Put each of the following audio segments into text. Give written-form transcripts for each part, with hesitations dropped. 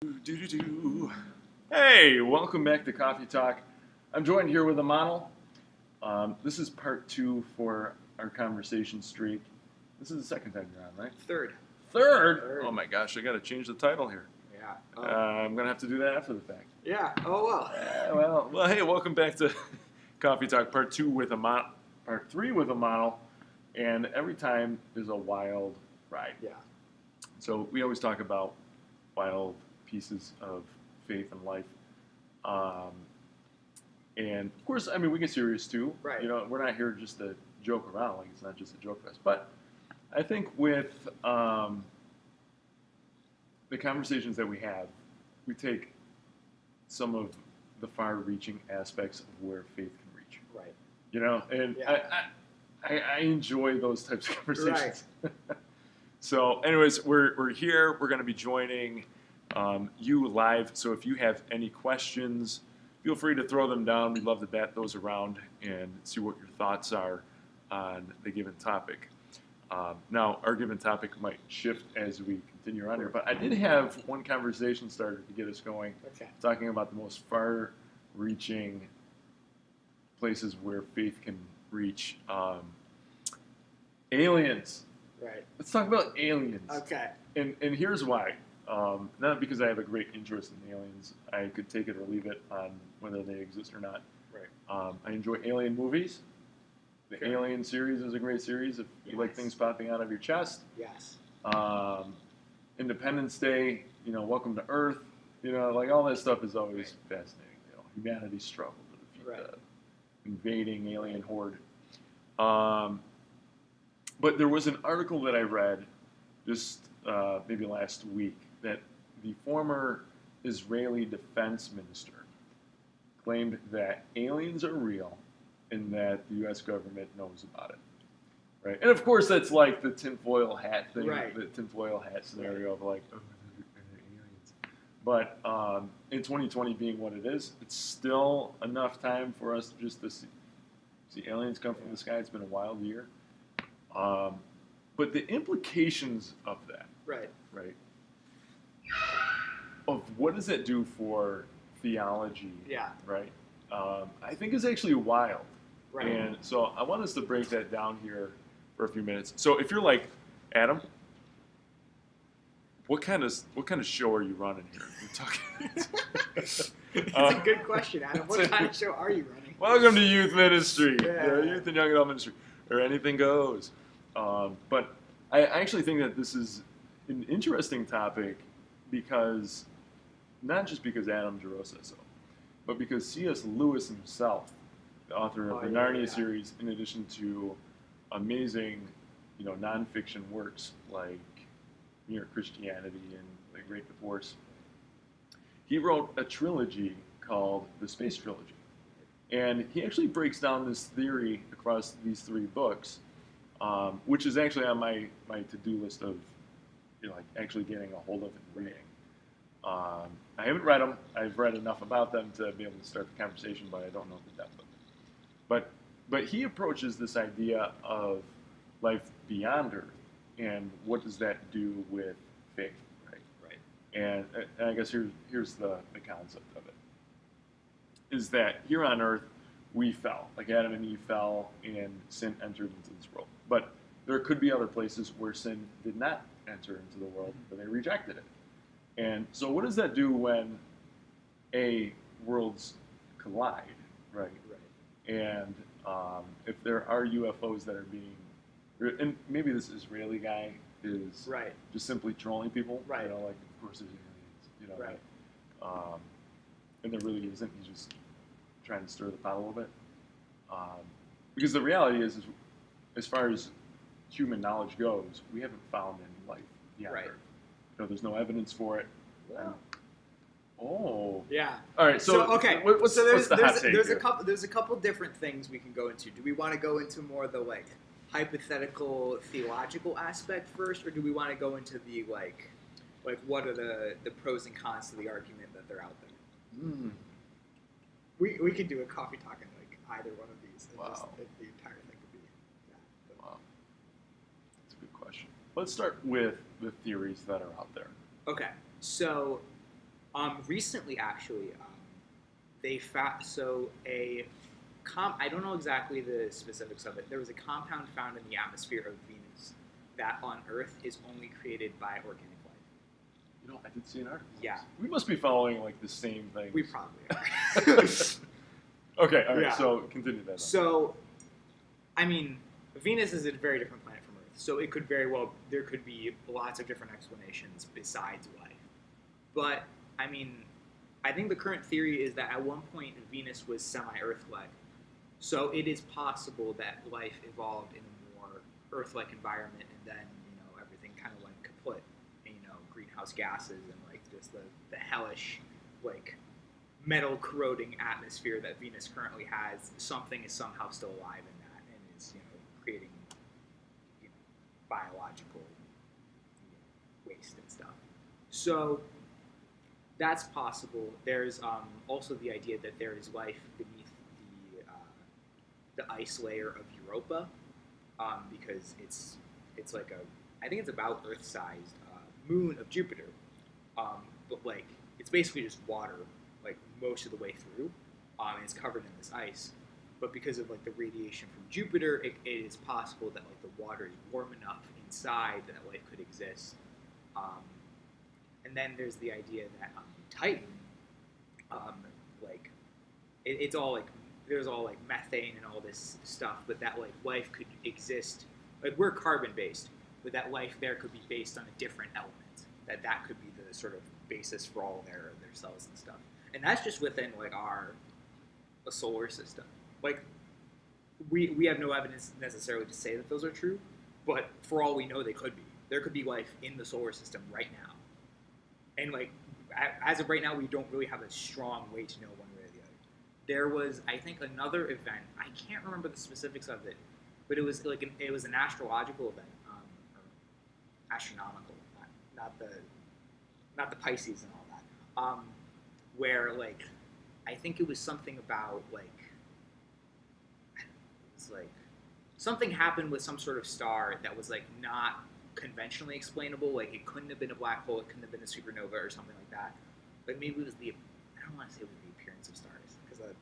Do-do-do. Hey, welcome back to Coffee Talk. I'm joined here with Imanol. This is part 2 for our conversation streak. This is the second time you're on, right? Third. Third? Oh my gosh, I got to change the title here. Yeah. I'm going to have to do that after the fact. Yeah. Oh, well. Well, hey, welcome back to Coffee Talk part 2 with Imanol, part 3 with Imanol, and every time is a wild ride. Yeah. So we always talk about wild pieces of faith and life. And of course, I mean, we get serious too. Right. You know, we're not here just to joke around, like it's not just a joke fest. But I think with the conversations that we have, we take some of the far-reaching aspects of where faith can reach. Right. You know, and Yeah. I enjoy those types of conversations. Right. So anyways, we're here. We're going to be joining you live. So if you have any questions, feel free to throw them down. We'd love to bat those around and see what your thoughts are on the given topic. Now, our given topic might shift as we continue on here, but I did have one conversation started to get us going, talking about the most far-reaching places where faith can reach. Aliens. Right. Let's talk about aliens. Okay. And here's why. Not because I have a great interest in aliens. I could take it or leave it on whether they exist or not. Right. I enjoy alien movies. The Alien series is a great series if you like things popping out of your chest. Yes. Independence Day, you know, Welcome to Earth, you know, like all that stuff is always fascinating. You know, humanity's struggle to defeat the invading alien horde. But there was an article that I read just maybe last week that the former Israeli defense minister claimed that aliens are real and that the U.S. government knows about it. Right? And of course, that's like the tinfoil hat thing, the tinfoil hat scenario of like, oh, they're aliens. But in 2020 being what it is, it's still enough time for us just to see aliens come from the sky. It's been a wild year. But the implications of that, right, of what does that do for theology, right, I think is actually wild. Right. And so I want us to break that down here for a few minutes. So if you're like, Adam, what kind of show are you running here? You're talking. It's a good question, Adam. What kind of show are you running? Welcome to youth ministry, youth and young adult ministry, or anything goes. But I actually think that this is an interesting topic because, not just because Adam Giroux says so, but because C.S. Lewis himself, the author of the Narnia series, in addition to amazing, you know, nonfiction works like Mere Christianity and The Great Divorce, he wrote a trilogy called the Space Trilogy. And he actually breaks down this theory across these 3 books, which is actually on my to-do list of, you know, like actually getting a hold of and reading. I haven't read them. I've read enough about them to be able to start the conversation, but I don't know the depth of it. But he approaches this idea of life beyond Earth, and what does that do with faith, right? And I guess here's the concept of it, is that here on Earth, we fell, like Adam and Eve fell, and sin entered into this world. But there could be other places where sin did not enter into the world, but they rejected it. And so what does that do when worlds collide, right? And if there are UFOs that are being, and maybe this Israeli guy is just simply trolling people, you know, like, of course there's aliens, you know, and there really isn't. He's just trying to stir the pot a little bit. Because the reality is, as far as human knowledge goes, we haven't found any life beyond Earth. You know, there's no evidence for it. All right. So okay. What's the hot take there's here? There's a couple different things we can go into. Do we want to go into more the like hypothetical theological aspect first, or do we want to go into the like what are the pros and cons to the argument that they're out there? We could do a coffee talk in like either one of these. If the entire thing could be. Wow. That's a good question. Let's start with the theories that are out there. Okay, so Recently, actually, they found I don't know exactly the specifics of it. There was a compound found in the atmosphere of Venus that on Earth is only created by organic life. You know, I did see an article. Yeah. We must be following like the same thing. We probably are. Okay, all right. Yeah. So continue that. So, I mean, Venus is a very different planet from Earth, so it could there could be lots of different explanations besides life. But I mean, I think the current theory is that at one point Venus was semi-Earth-like, so it is possible that life evolved in a more Earth-like environment, and then everything kind of went kaput. And, greenhouse gases and like just the hellish like metal corroding atmosphere that Venus currently has. Something is somehow still alive in that, and is creating biological waste and stuff. So that's possible. There's also the idea that there is life beneath the ice layer of Europa, because it's like I think it's about Earth-sized moon of Jupiter, but like it's basically just water like most of the way through, and it's covered in this ice. But because of like the radiation from Jupiter, it is possible that like the water is warm enough inside that life could exist. And then there's the idea that Titan, like it's all like there's all like methane and all this stuff, but that like life could exist. Like we're carbon based, but that life there could be based on a different element. That could be the sort of basis for all their cells and stuff. And that's just within like a solar system. Like we have no evidence necessarily to say that those are true, but for all we know, they could be. There could be life in the solar system right now. And like as of right now, we don't really have a strong way to know one way or the other. There was, I think, another event. I can't remember the specifics of it, but it was like it was an astrological event, or astronomical, not the Pisces and all that, where like I think it was something about like it's like something happened with some sort of star that was like not conventionally explainable. Like it couldn't have been a black hole, it couldn't have been a supernova or something like that. Like maybe it was I don't want to say it was the appearance of stars because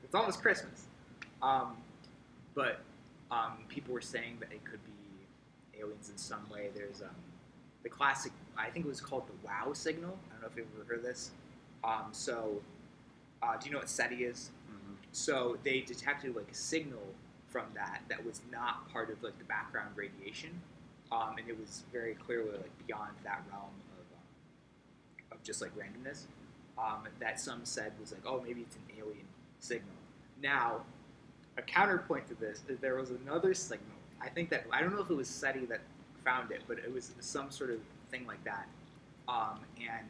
it's almost Christmas. But people were saying that it could be aliens in some way. There's the classic, I think it was called the WOW signal. I don't know if you've ever heard of this. Do you know what SETI is? Mm-hmm. So they detected like a signal from that was not part of like the background radiation, and it was very clearly like beyond that realm of just like randomness. That some said was like, oh, maybe it's an alien signal. Now, a counterpoint to this is there was another signal. I don't know if it was SETI that found it, but it was some sort of thing like that. And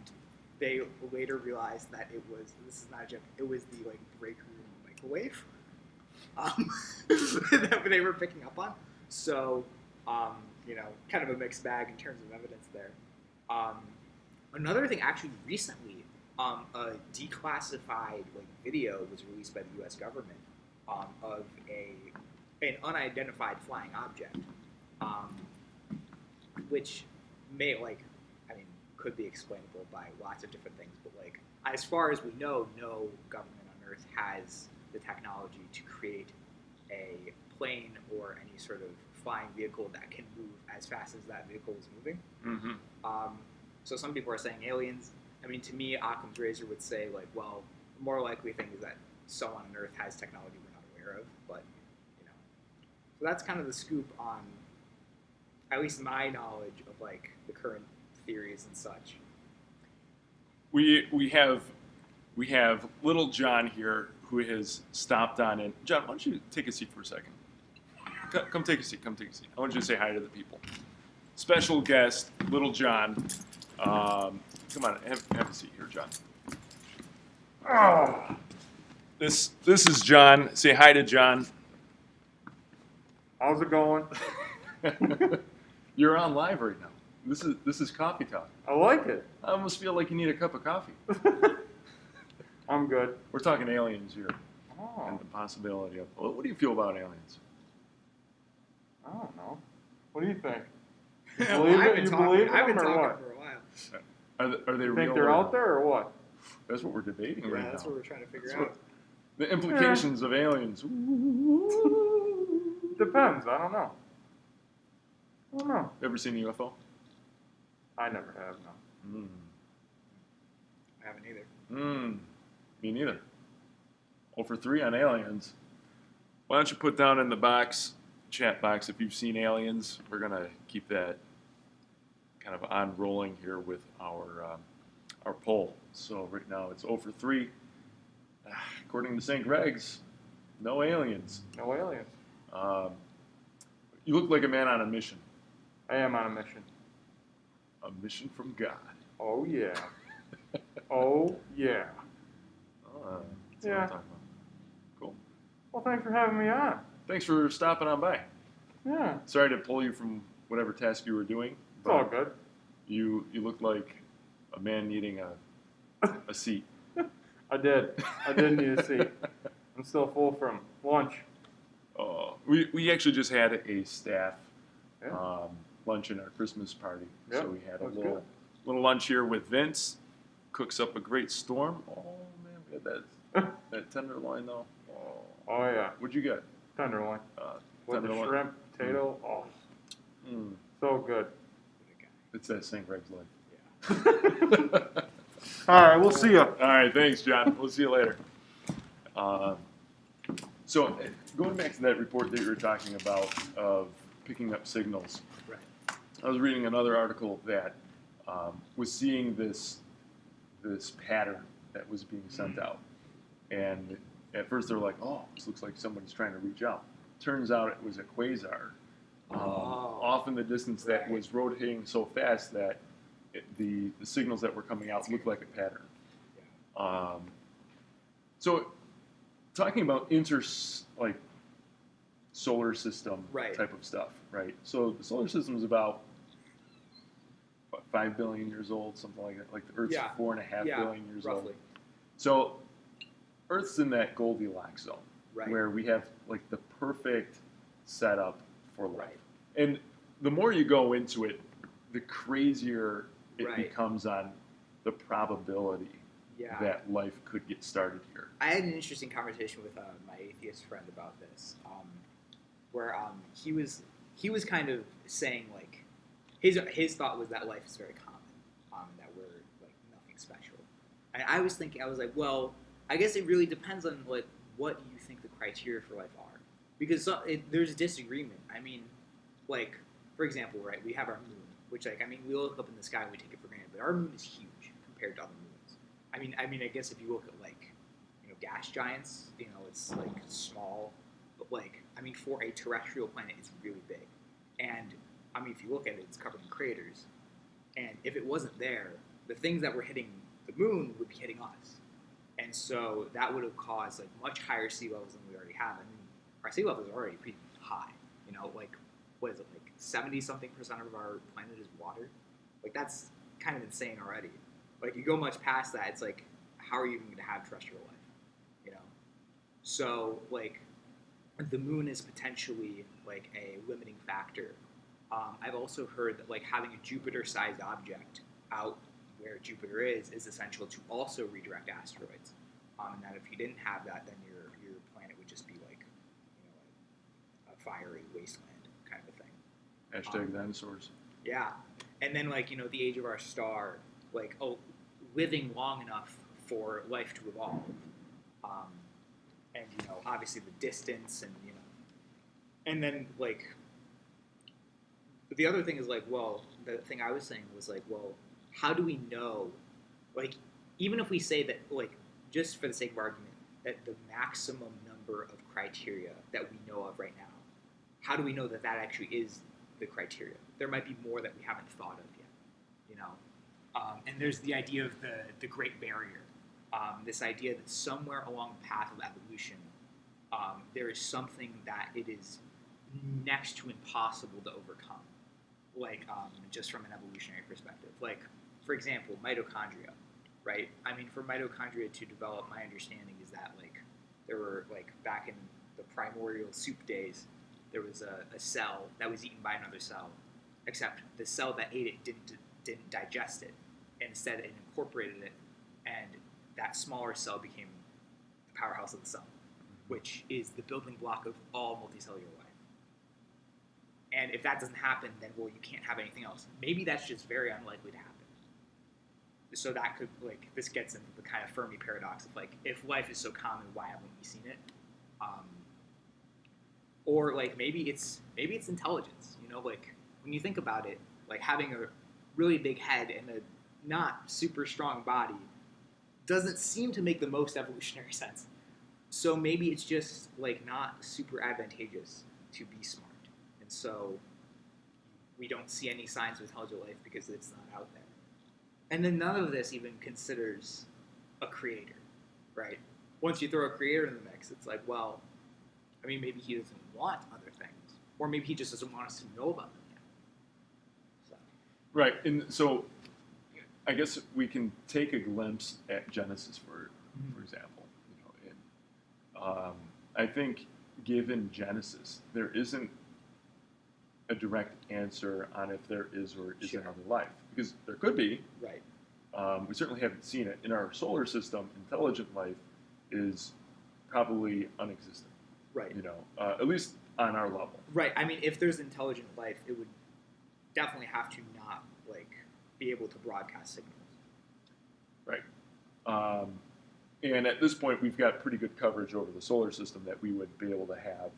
they later realized that this is not a joke, it was the like break room microwave that they were picking up on. So, kind of a mixed bag in terms of evidence there. Another thing, actually, recently, a declassified video was released by the U.S. government of an unidentified flying object, which could be explainable by lots of different things. But like, as far as we know, no government on Earth has the technology to create a plane or any sort of flying vehicle that can move as fast as that vehicle is moving. Mm-hmm. So some people are saying aliens. I mean, to me, Occam's razor would say, like, well, the more likely thing is that someone on Earth has technology we're not aware of. But, so that's kind of the scoop on at least my knowledge of, like, the current theories and such. We have little John here who has stopped on in. John, why don't you take a seat for a second? Come take a seat. I want you to say hi to the people. Special guest, little John. Come on, have a seat here, John. Oh. This is John. Say hi to John. How's it going? You're on live right now. This is Coffee Talk. I like it. I almost feel like you need a cup of coffee. I'm good. We're talking aliens here. Oh. And the possibility of. What do you feel about aliens? I don't know. What do you think? Well, I've been talking or for what? a while. Are they You real? think they're or- out there or what? That's what we're debating Yeah, right that's now. what we're trying to figure That's out. what- The implications of aliens. Depends. I don't know. I don't know. Ever seen a UFO? I never have, no. I haven't either. Me neither. 0 for 3 on aliens. Why don't you put down in the chat box, if you've seen aliens? We're gonna keep that kind of on rolling here with our poll. So right now it's 0 for 3. According to St. Greg's, no aliens. No aliens. You look like a man on a mission. I am on a mission. A mission from God. Oh, yeah. Oh, yeah. That's what Yeah. I'm talking about. Cool. Well, thanks for having me on. Thanks for stopping on by. Yeah. Sorry to pull you from whatever task you were doing. It's all good. You look like a man needing a seat. I did need a seat. I'm still full from lunch. We actually just had a staff Yeah. lunch in our Christmas party. Yeah, So we had a that's little good. little lunch here with Vince. Cooks up a great storm. Oh man, we had that tenderloin though. Oh, yeah. What'd you get? Tenderloin. With the Tenderloin. shrimp, potato. Oh, Mm, so good. it's that St. Greg's life. All right, we'll see you. All right, thanks, John. We'll see you later. So, going back to that report that you were talking about of picking up signals, Right. I was reading another article that was seeing this pattern that was being sent out, and at first they were like, "Oh, this looks like somebody's trying to reach out." Turns out it was a quasar off in the distance that Right. was rotating so fast that the signals that were coming out looked like a pattern. So, talking about solar system Right. type of stuff, right? So the solar system is about what, 5 billion years old, something like that. Like the Earth's Yeah. 4.5 Yeah, billion years roughly. old. So Earth's in that Goldilocks zone Right. where we have like the perfect setup for life. Right. And the more you go into it, the crazier it Right. becomes on the probability Yeah. that life could get started here. I had an interesting conversation with my atheist friend about this, where he was kind of saying like his thought was that life is very common, that we're like nothing special. And I was thinking, I was like, well, I guess it really depends on like what you think the criteria for life are, because there's a disagreement. I mean, like for example, right? We have our moon, which like we look up in the sky and we take it for granted, but our moon is huge compared to other moons. I mean, I guess if you look at like gas giants, it's like small, but like for a terrestrial planet, it's really big. And if you look at it, it's covered in craters. And if it wasn't there, the things that were hitting the moon would be hitting us. And so that would have caused like much higher sea levels than we already have. Our sea level is already pretty high. Like what is it, like 70-something% of our planet is water? Like that's kind of insane already. Like you go much past that, it's like, how are you even going to have terrestrial life? So like the moon is potentially like a limiting factor. I've also heard that like having a Jupiter-sized object out where Jupiter is essential to also redirect asteroids. And that if you didn't have that, then your planet would just be like a fiery wasteland kind of a thing. Hashtag dinosaurs. Yeah, and then like the age of our star, like living long enough for life to evolve, and obviously the distance, and then like the other thing is like, well, the thing I was saying was like, well, how do we know, like even if we say that like just for the sake of argument that the maximum number of criteria that we know of right now, how do we know that that actually is the criteria? There might be more that we haven't thought of yet, and there's the idea of the Great Barrier, this idea that somewhere along the path of evolution, there is something that it is next to impossible to overcome, like just from an evolutionary perspective. Like, for example, mitochondria, right? For mitochondria to develop, my understanding is that like there were like back in the primordial soup days, there was a cell that was eaten by another cell, except the cell that ate it didn't digest it, and instead it incorporated it, and that smaller cell became the powerhouse of the cell, which is the building block of all multicellular life. And if that doesn't happen, then, well, you can't have anything else. Maybe that's just very unlikely to happen. So that could, like, this gets into the kind of Fermi paradox of, like, if life is so common, why haven't we seen it? Or, like, maybe it's intelligence, you know? Like, when you think about it, like, having a really big head and a not super strong body doesn't seem to make the most evolutionary sense. So maybe it's just, like, not super advantageous to be smart. And so we don't see any signs of intelligent life because it's not out there. And then none of this even considers a creator, right? Once you throw a creator in the mix, it's like, well, I mean, maybe he doesn't want other things. Or maybe he just doesn't want us to know about them yet. So. Right, and so I guess we can take a glimpse at Genesis, for example. You know, and I think given Genesis, there isn't a direct answer on if there is or isn't other life, because there could be. Right. We certainly haven't seen it. In our solar system, intelligent life is probably unexistent. Right. You know, at least on our level. Right. I mean, if there's intelligent life, it would definitely have to not, like, be able to broadcast signals. Right. And at this point, we've got pretty good coverage over the solar system that we would be able to have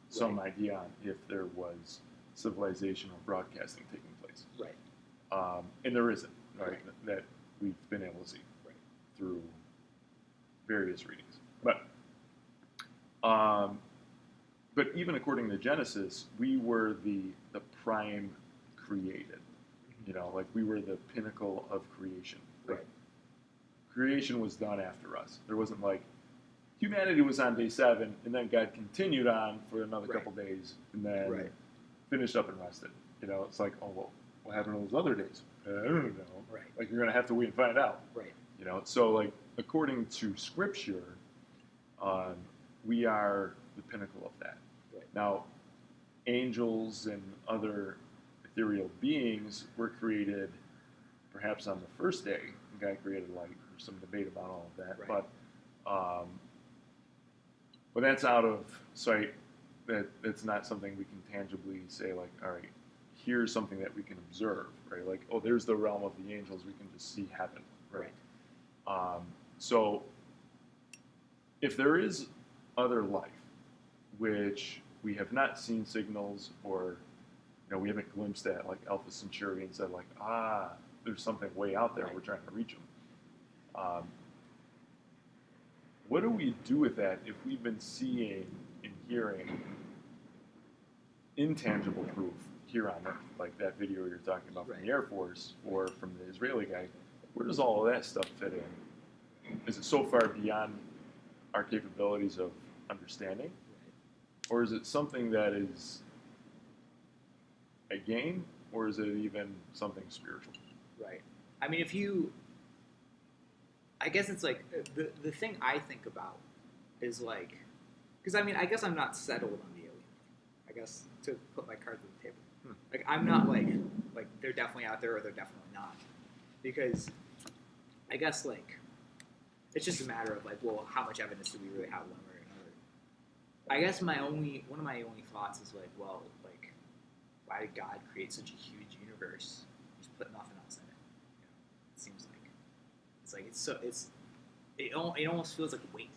some idea on if there was civilization or broadcasting taking place. Right. And there isn't, right? That we've been able to see through various readings. But even according to Genesis, we were the prime created. You know, like we were the pinnacle of creation. Like, creation was done after us. There wasn't like humanity was on day 7, and then God continued on for another couple days, and then finished up and rested. You know, it's like, oh well, what happened to those other days? I don't know. Right. Like you're gonna have to wait and find out. Right. You know, so like according to Scripture, we are the pinnacle of that. Right. Now, angels and other ethereal beings were created perhaps on the first day. God created light. There's some debate about all of that, but that's out of sight. That's not something we can tangibly say, like, all right, here's something that we can observe, right? Like, oh, there's the realm of the angels. We can just see heaven, right? So if there is other life, which we have not seen signals, or we haven't glimpsed at, like Alpha Centauri and said, like, there's something way out there. We're trying to reach them. What do we do with that if we've been seeing and hearing intangible proof here on Earth, like that video you're talking about from the Air Force or from the Israeli guy? Where does all of that stuff fit in? Is it so far beyond our capabilities of understanding? Or is it something that is a game? Or is it even something spiritual? Right. I mean, I guess it's like, the thing I think about is like, because I mean, I guess I'm not settled on the alien thing. I guess, to put my cards on the table. Like, I'm not like they're definitely out there or they're definitely not. Because I guess, like, it's just a matter of, like, well, how much evidence do we really have one way or another? I guess one of my only thoughts is, like, well, like, why did God create such a huge universe? Just put nothing else in it. It seems like it almost feels like waste.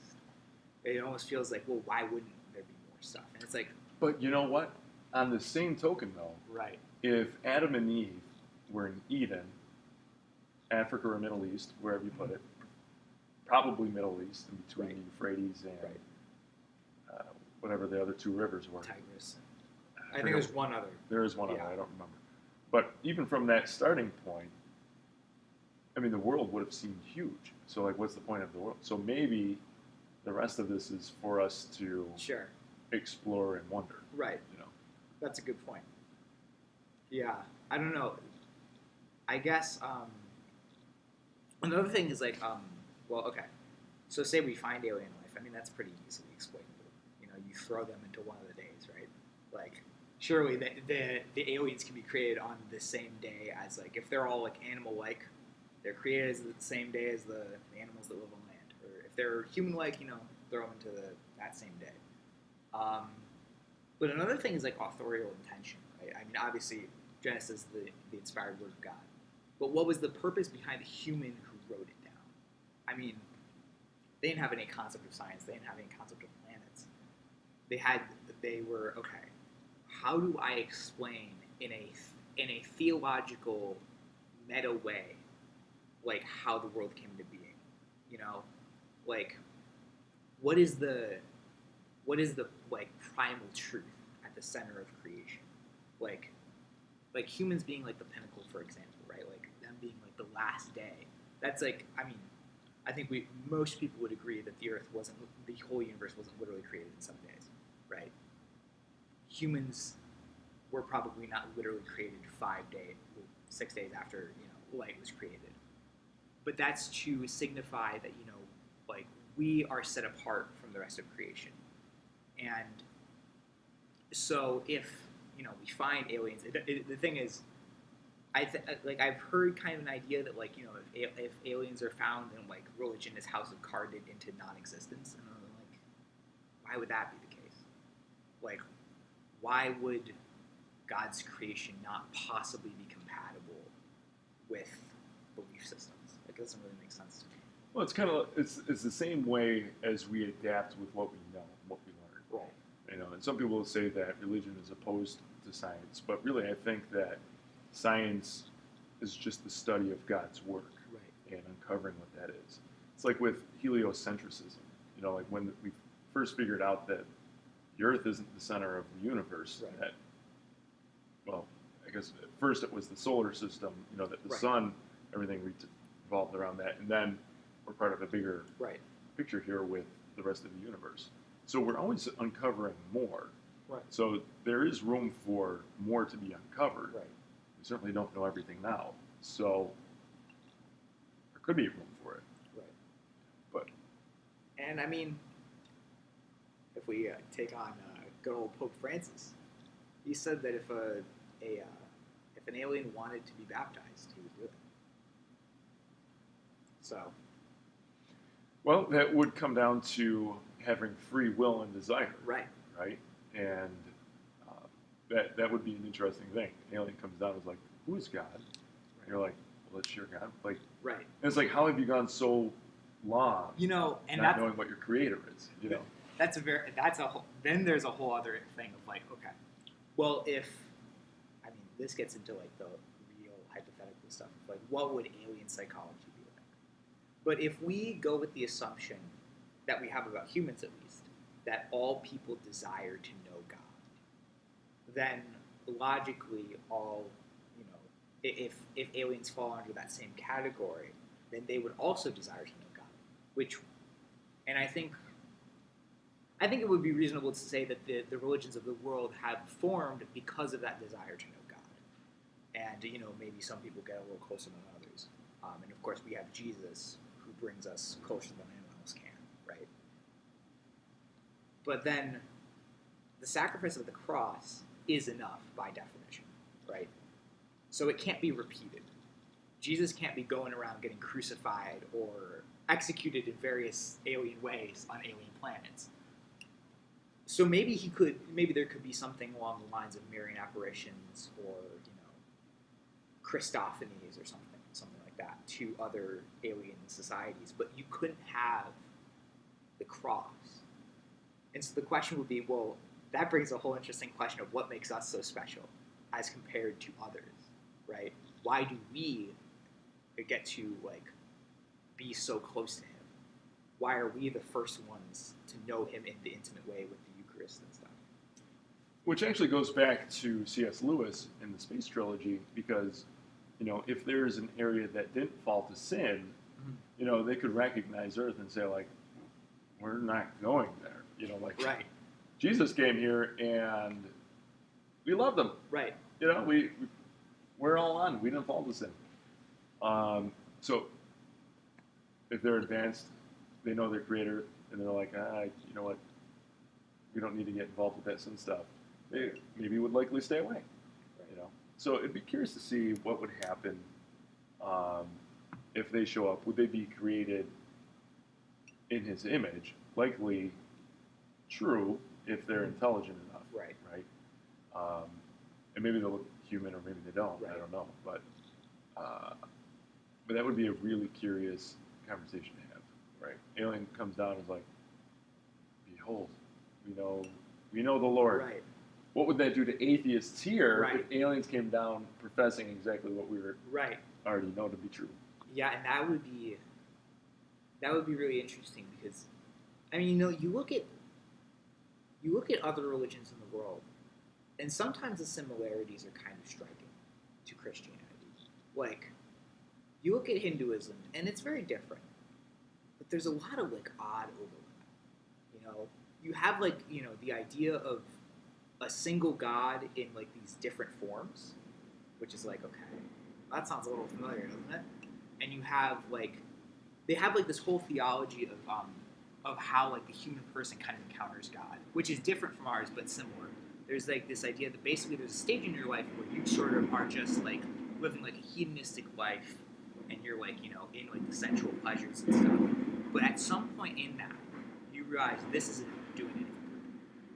It almost feels like, well, why wouldn't there be more stuff? And it's like, but you know what? On the same token, though, if Adam and Eve were in Eden, Africa or Middle East, wherever you put it, probably Middle East, in between the Euphrates and whatever the other 2 rivers were. Tigris. I think there's one other. There is one other, I don't remember. But even from that starting point, I mean, the world would have seemed huge. So, like, what's the point of the world? So maybe the rest of this is for us to explore and wonder. Right. That's a good point. Yeah. I don't know. I guess another thing is, like, well, okay. So say we find alien life. I mean, that's pretty easily explainable. You throw them into one of the days, right? Like, surely the aliens can be created on the same day as, like, if they're all, like, animal-like, they're created as the same day as the animals that live on land, or if they're human-like, throw them into that same day. But another thing is like authorial intention, right? I mean, obviously, Genesis, the inspired word of God. But what was the purpose behind the human who wrote it down? I mean, they didn't have any concept of science. They didn't have any concept of planets. They were, okay, how do I explain in a theological, meta way, like how the world came into being? Like what is the like primal truth at the center of creation? Like humans being like the pinnacle, for example, right? Like them being like the last day. That's like, I mean, I think most people would agree that the whole universe wasn't literally created in 7 days, right? Humans were probably not literally created 6 days after light was created. But that's to signify that like we are set apart from the rest of creation, and so if we find aliens, the thing is, I've heard kind of an idea that like if aliens are found, then like religion is house of carded into non-existence, and I'm like, why would that be the case? Like, why would God's creation not possibly be compatible with belief systems? It doesn't really make sense to me. Well, it's the same way as we adapt with what we know, what we learn. Right. And some people will say that religion is opposed to science, but really I think that science is just the study of God's work, right, and uncovering what that is. It's like with heliocentrism. Like when we first figured out that the Earth isn't the center of the universe. Right. That, well, I guess at first it was the solar system. That the right, sun, everything revolved around that, and then we're part of a bigger right, picture here with the rest of the universe. So we're always uncovering more. right, So there is room for more to be uncovered. right. We certainly don't know everything now. So there could be room for it. Right. But And I mean, if we take on good old Pope Francis, he said that if an alien wanted to be baptized, he would do it. So, well, that would come down to having free will and desire. right, Right? And that would be an interesting thing. An alien comes down and is like, who is God? And you're like, well, it's your God. Like, right. and it's like, how have you gone so long And not that's knowing what your creator is? then there's a whole other thing of like, okay, well, this gets into like the real hypothetical stuff. Like, what would alien psychology be like? But if we go with the assumption that we have about humans, at least, that all people desire to know God, then logically if aliens fall under that same category, then they would also desire to know God. And I think it would be reasonable to say that the religions of the world have formed because of that desire to know God. And, maybe some people get a little closer than others. And of course we have Jesus, who brings us closer than anyone else can, right? But then the sacrifice of the cross is enough by definition, right? So it can't be repeated. Jesus can't be going around getting crucified or executed in various alien ways on alien planets. So maybe there could be something along the lines of Marian apparitions or, Christophanies or something like that to other alien societies, but you couldn't have the cross. And so the question would be, well, that brings a whole interesting question of what makes us so special as compared to others, right? Why do we get to be so close to him? Why are we the first ones to know him in the intimate way with the Eucharist and stuff? Which actually goes back to C.S. Lewis in the Space Trilogy, because if there's an area that didn't fall to sin, they could recognize Earth and say we're not going there. Right. Jesus came here and we loved him. Right. We're all on. We didn't fall to sin. So if they're advanced, they know their creator, and they're like, you know what? We don't need to get involved with that sin stuff. They maybe would likely stay away. So it'd be curious to see what would happen if they show up, would they be created in his image? Likely true if they're intelligent enough. Right. Right. And maybe they look human, or maybe they don't. Right. I don't know. But that would be a really curious conversation to have. Right. Alien comes down and is like, "Behold, we know the Lord." Right. What would that do to atheists here Right. if aliens came down professing exactly what we Right. already know to be true? Yeah, and that would be really interesting because, I mean, you look at other religions in the world, and sometimes the similarities are kind of striking to Christianity. Like, you look at Hinduism, and it's very different, but there's a lot of like odd overlap. You have like the idea of a single God in like these different forms, which is like, okay, that sounds a little familiar, doesn't it? And you have like, they have like this whole theology of how like the human person kind of encounters God, which is different from ours but similar. There's like this idea that basically there's a stage in your life where you sort of are just like living like a hedonistic life, and you're like in like the sensual pleasures and stuff. But at some point in that, you realize this isn't doing anything.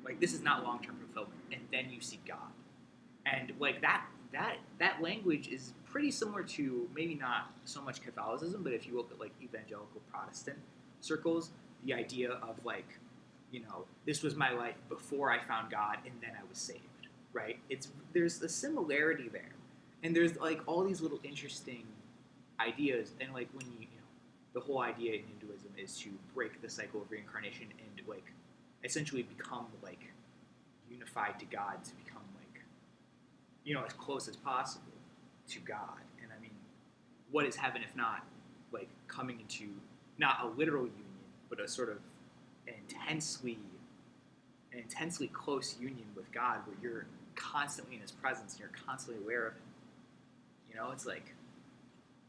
Like, this is not long-term fulfillment, and then you see God, and like that language is pretty similar to maybe not so much Catholicism, but if you look at like evangelical Protestant circles, the idea of like, this was my life before I found God, and then I was saved. Right? There's a similarity there, and there's like all these little interesting ideas, and like when the whole idea in Hinduism is to break the cycle of reincarnation and like essentially become like unified to God, to become like as close as possible to God. And I mean, what is heaven if not like coming into not a literal union, but a sort of an intensely close union with God, where you're constantly in His presence and you're constantly aware of Him. It's like,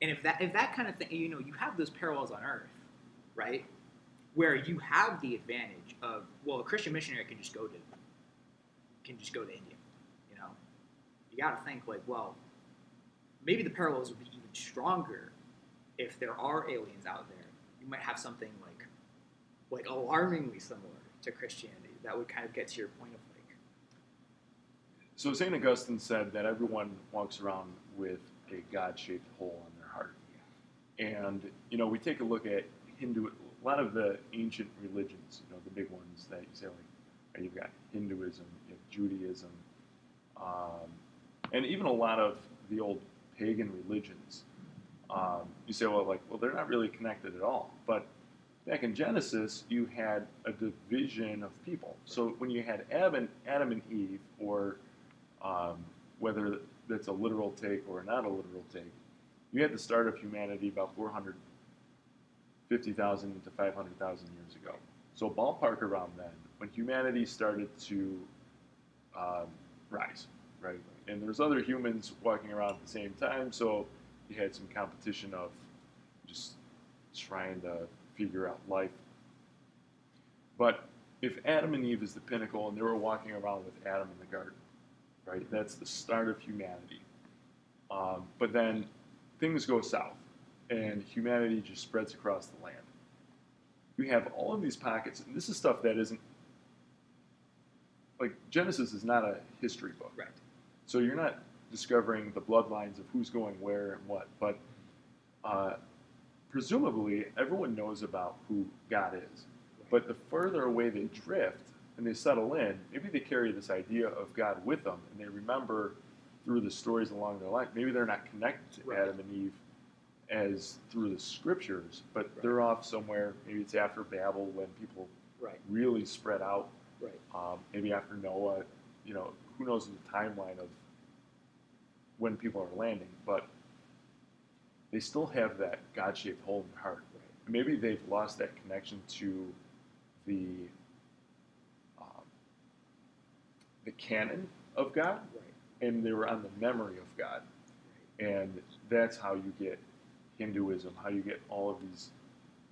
and if that kind of thing, you have those parallels on Earth, right? Where you have the advantage of, well, a Christian missionary can just go to India. You got to think like, well, maybe the parallels would be even stronger if there are aliens out there. You might have something like alarmingly similar to Christianity that would kind of get to your point of like. So St. Augustine said that everyone walks around with a God-shaped hole in their heart. Yeah. And, we take a look at a lot of the ancient religions, the big ones that you say, like, you've got Hinduism, you have Judaism, and even a lot of the old pagan religions. You say, well, they're not really connected at all. But back in Genesis, you had a division of people. So when you had Adam and Eve, or whether that's a literal take or not a literal take, you had the start of humanity about 450,000 to 500,000 years ago. So ballpark around then, when humanity started to rise, right? And there's other humans walking around at the same time, so you had some competition of just trying to figure out life. But if Adam and Eve is the pinnacle, and they were walking around with Adam in the garden, right? That's the start of humanity. But then things go south, and humanity just spreads across the land. You have all of these pockets, and this is stuff that isn't, like, Genesis is not a history book. Right. So you're not discovering the bloodlines of who's going where and what, but presumably everyone knows about who God is. But the further away they drift and they settle in, maybe they carry this idea of God with them, and they remember through the stories along their life. Maybe they're not connected to Adam and Eve as through the scriptures, but they're off somewhere. Maybe it's after Babel when people really spread out. Right. Maybe after Noah, who knows the timeline of when people are landing, but they still have that God-shaped hole in their heart. Right. Maybe they've lost that connection to the canon of God, and they were on the memory of God. Right. And that's how you get Hinduism, how you get all of these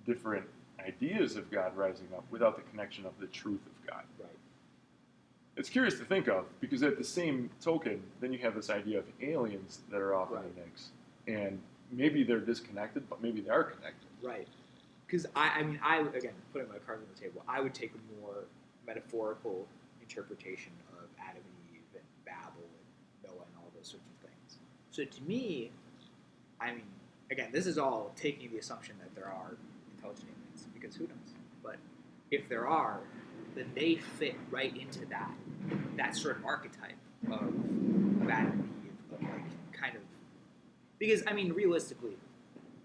different ideas of God rising up without the connection of the truth of God. Right. It's curious to think of, because at the same token, then you have this idea of aliens that are off in the mix. And maybe they're disconnected, but maybe they are connected. Right. Because I mean, again, putting my cards on the table, I would take a more metaphorical interpretation of Adam and Eve and Babel and Noah and all those sorts of things. So to me, I mean, again, this is all taking the assumption that there are intelligent aliens, because who knows? But if there are, then they fit right into that sort of archetype of Adam and Eve, of like kind of, because I mean, realistically,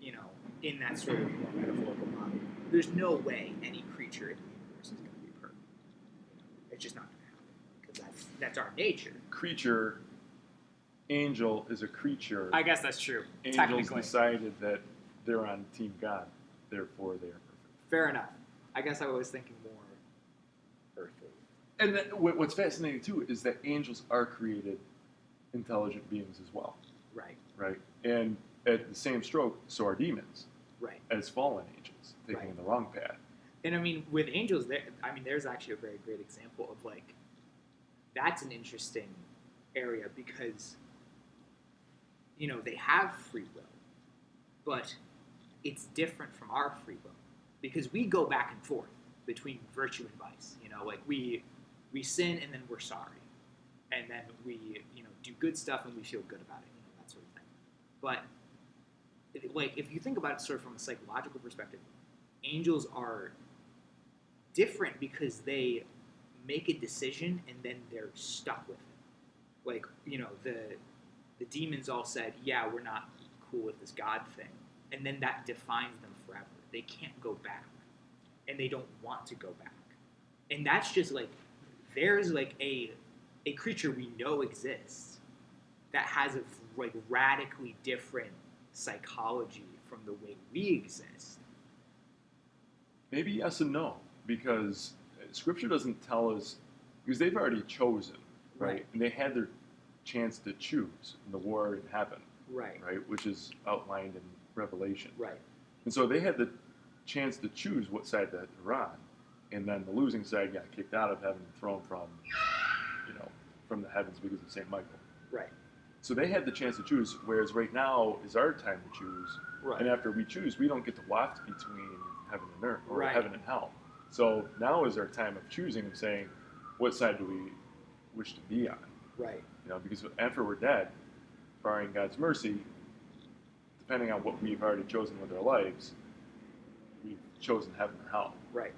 you know, in that sort of more metaphorical model, there's no way any creature in the universe is going to be perfect. You know, it's just not going to happen, because that's our nature. Creature, angel is a creature. I guess that's true. Angels Technically, decided that they're on Team God, therefore they are perfect. fair enough. I guess I was thinking more earthly. And then, what's fascinating too is that angels are created intelligent beings as well, Right. right? And at the same stroke, so are demons, Right. as fallen angels, taking Right. the wrong path. And I mean, with angels, there's actually a very great example of like, that's an interesting area because, you know, they have free will, but it's different from our free will because we go back and forth between virtue and vice. You know, like we sin and then we're sorry, and then we, you know, do good stuff and we feel good about it. You know, that sort of thing. But like, if you think about it sort of from a psychological perspective, angels are different because they make a decision and then they're stuck with it. Like, you know, the demons all said, yeah, we're not cool with this God thing. And then that defines them forever. They can't go back. And they don't want to go back. And that's just like, there's like a creature we know exists that has a like radically different psychology from the way we exist. Maybe yes and no, because Scripture doesn't tell us, because they've already chosen, right? And they had their chance to choose in the war in heaven, Right. right? Which is outlined in Revelation. Right. And so they had the chance to choose what side that they're on, and then the losing side got kicked out of heaven and thrown from, you know, from the heavens because of St. Michael. Right. So they had the chance to choose, whereas right now is our time to choose. Right. And after we choose, we don't get to waft between heaven and earth, or Right. heaven and hell. So now is our time of choosing and saying, what side do we wish to be on? Right. You know, because after we're dead, barring God's mercy, depending on what we've already chosen with our lives, we've chosen heaven or hell. Right.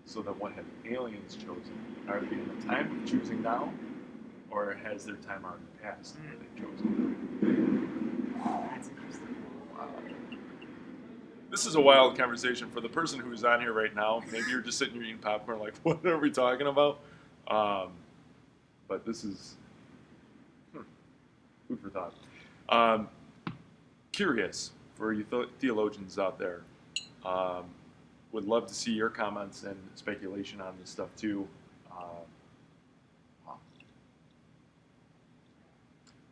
So then what have aliens chosen? Are they in the time of choosing now, or has their time already passed where they've chosen? That's interesting. Wow. This is a wild conversation for the person who's on here right now. Maybe you're just sitting here eating popcorn like, what are we talking about? But this is food for thought. Curious for you theologians out there. Would love to see your comments and speculation on this stuff too. Wow.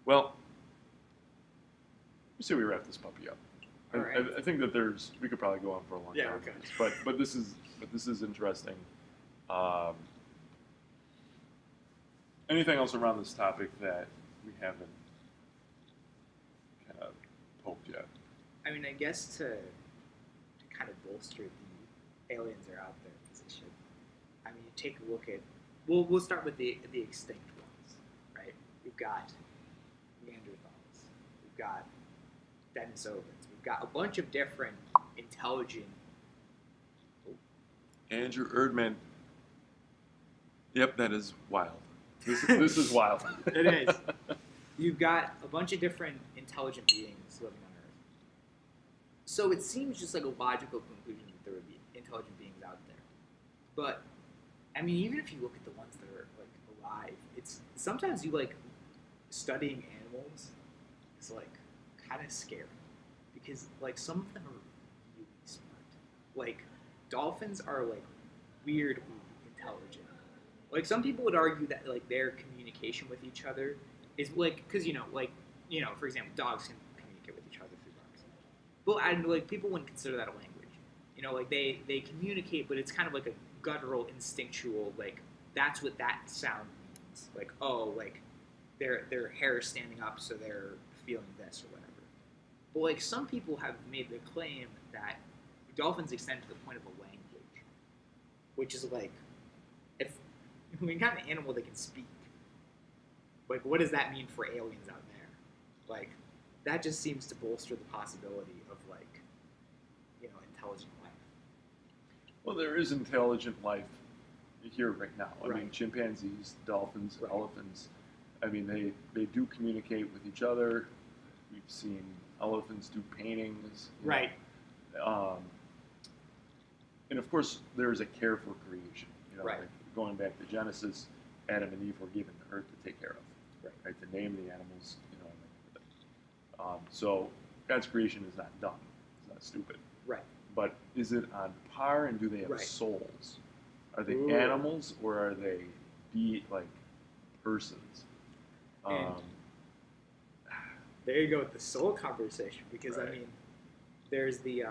Well, let's say we wrap this puppy up. All right. I think that we could probably go on for a long time. okay. But this is interesting. Anything else around this topic that we haven't kind of poked yet? I mean, I guess to kind of bolster the aliens are out there position. I mean, you take a look at. We'll start with the extinct ones, right? We've got Neanderthals. We've got Denisovans. We've got a bunch of different intelligent. Andrew Erdman. Yep, that is wild. This is wild. It is. You've got a bunch of different intelligent beings living on Earth. So it seems just like a logical conclusion that there would be intelligent beings out there. But, I mean, even if you look at the ones that are, like, alive, it's sometimes you, like, studying animals is, like, kind of scary. Because, like, some of them are really smart. Like, dolphins are, like, weirdly intelligent. Like, some people would argue that, like, their communication with each other is, like, because, for example, dogs can communicate with each other through barks. But, and, like, people wouldn't consider that a language. You know, like, they communicate, but it's kind of like a guttural, instinctual, like, that's what that sound means. Like, oh, like, their hair is standing up, so they're feeling this or whatever. But like some people have made the claim that dolphins extend to the point of a language, which is like, if we got an animal that can speak, like what does that mean for aliens out there? Like that just seems to bolster the possibility of like, intelligent life. Well, there is intelligent life here right now. I mean, Right. chimpanzees, dolphins, Right. elephants. I mean, they do communicate with each other. We've seen elephants do paintings. Right. And of course, there is a care for creation. Right. Like going back to Genesis, Adam and Eve were given the earth to take care of. Right. To name the animals. So God's creation is not dumb. It's not stupid. Right. But is it on par, and do they have Right. souls? Are they Ooh. animals, or are they persons? And there you go with the soul conversation, because I Right. mean, there's the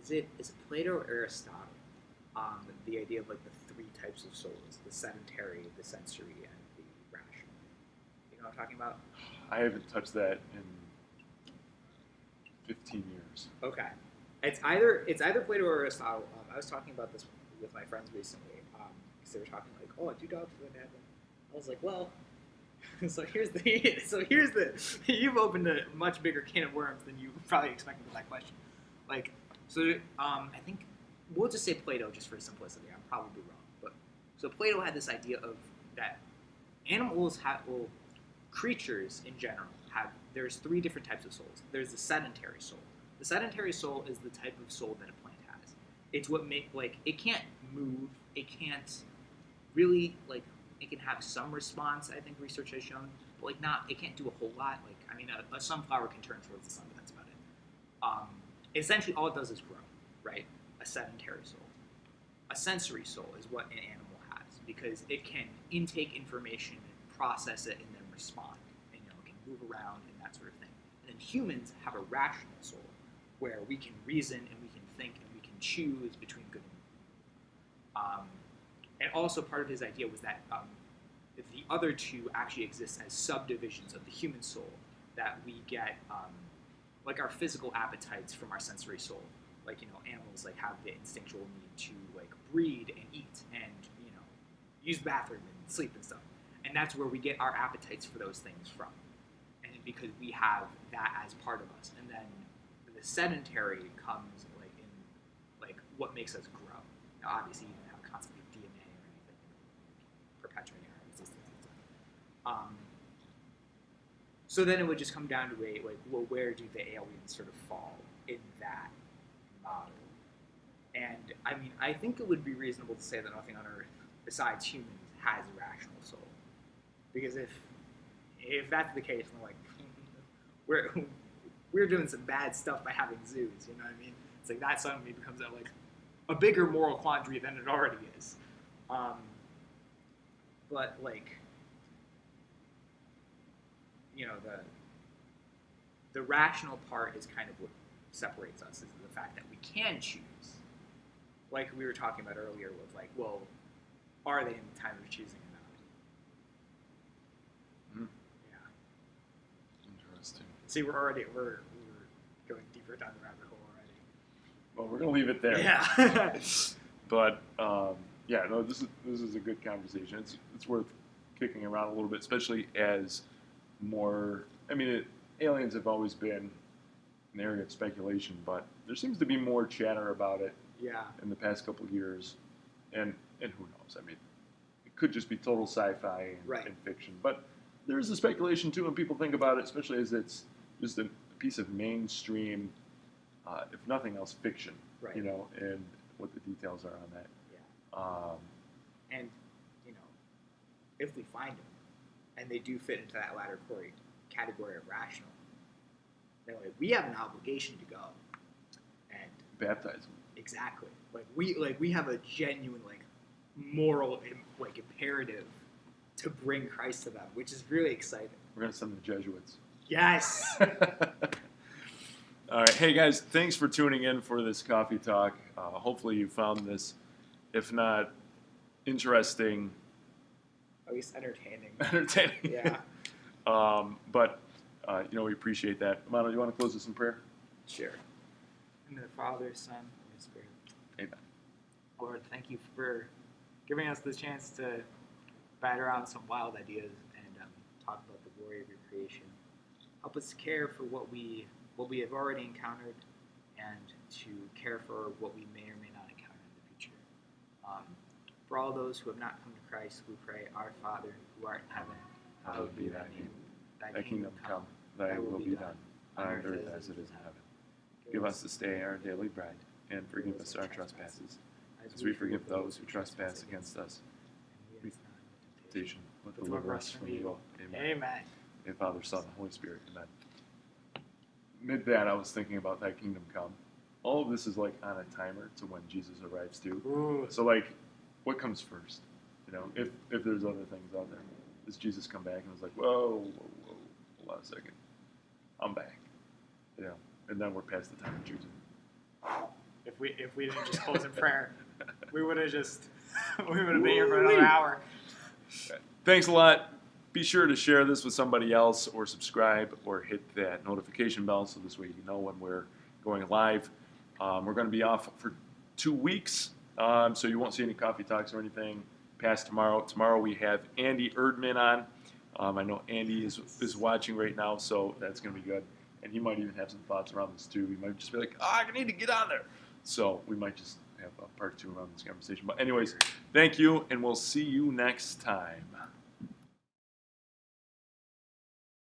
is it Plato or Aristotle? The idea of like the three types of souls: the sedentary, the sensory, and the rational. You know what I'm talking about? I haven't touched that in 15 years. Okay, it's either Plato or Aristotle. I was talking about this with my friends recently because they were talking like, "Oh, do dogs live in heaven?" I was like, "Well." So here's the you've opened a much bigger can of worms than you probably expected with that question. Like, so I think we'll just say Plato just for simplicity. I'm probably wrong, but so Plato had this idea of that creatures in general there's three different types of souls. There's the sedentary soul. The sedentary soul is the type of soul that a plant has. It's what it can't move. It can't really it can have some response, I think research has shown, but it can't do a whole lot. A sunflower can turn towards the sun, but that's about it. Essentially, all it does is grow, right? A sedentary soul. A sensory soul is what an animal has, because it can intake information, process it, and then respond. And, it can move around and that sort of thing. And then humans have a rational soul, where we can reason and we can think and we can choose between good and evil. And also part of his idea was that the other two actually exist as subdivisions of the human soul, that we get our physical appetites from our sensory soul. Animals have the instinctual need to breed and eat and use the bathroom and sleep and stuff. And that's where we get our appetites for those things from. And because we have that as part of us. And then the sedentary comes in what makes us grow. Now obviously you don't have a concept of DNA or anything perpetuating our existence and stuff. So then it would just come down to where do the aliens sort of fall in that model? And I think it would be reasonable to say that nothing on Earth besides humans has a rational soul. Because if that's the case, then we're doing some bad stuff by having zoos. You know what I mean? It's that suddenly becomes a bigger moral quandary than it already is. But the rational part is kind of what separates us, is the fact that we can choose. Like we were talking about earlier with well, are they in the time of choosing or not? Mm. Yeah. Interesting. See, we're going deeper down the rabbit hole already. Well, we're gonna leave it there. Yeah. But this is a good conversation. It's worth kicking around a little bit, especially as more. Aliens have always been an area of speculation, but there seems to be more chatter about it. Yeah. In the past couple of years, and who knows? It could just be total sci-fi and fiction, but there is a speculation too, and people think about it, especially as it's just a piece of mainstream, if nothing else, fiction. Right. And what the details are on that. Yeah. And if we find them, and they do fit into that latter category of rational, then we have an obligation to go and Baptize them. exactly we have a genuine moral imperative to bring Christ to them, which is really exciting. We're gonna send the Jesuits. Yes. All right, hey guys, thanks for tuning in for this coffee talk. Hopefully you found this, if not interesting, At least entertaining. entertaining. Yeah. But we appreciate that. Imanol, you want to close us in prayer? Sure. In the Father, Son, and Holy Spirit. Amen. Lord, thank you for giving us the chance to bat around some wild ideas and talk about the glory of your creation. Help us to care for what we have already encountered and to care for what we may or may not encounter in the future. For all those who have not come to Christ, we pray, Our Father, who art in heaven, Hallowed be thy name. Thy kingdom come, thy will be done, on earth as it is in heaven. Give us this day our daily bread, and forgive us our trespasses, as we forgive those who trespass against us. Temptation, but deliver us from evil. Amen. Amen. And Father, Son, and Holy Spirit. Amen. Mid that, I was thinking about thy kingdom come. All of this is like on a timer to when Jesus arrives too. Ooh. So like, what comes first? If there's other things out there, does Jesus come back and it's like, whoa, hold on a second, I'm back. And then we're past the time of choosing. If we didn't just close in prayer, we would have been here for another hour. Thanks a lot. Be sure to share this with somebody else, or subscribe, or hit that notification bell so this way you know when we're going live. We're going to be off for 2 weeks, so you won't see any coffee talks or anything past tomorrow. Tomorrow we have Andy Erdman on. I know Andy is watching right now, so that's going to be good. And he might even have some thoughts around this too. He might just be like, I need to get on there. So we might just have a part 2 around this conversation. But anyways, thank you, and we'll see you next time.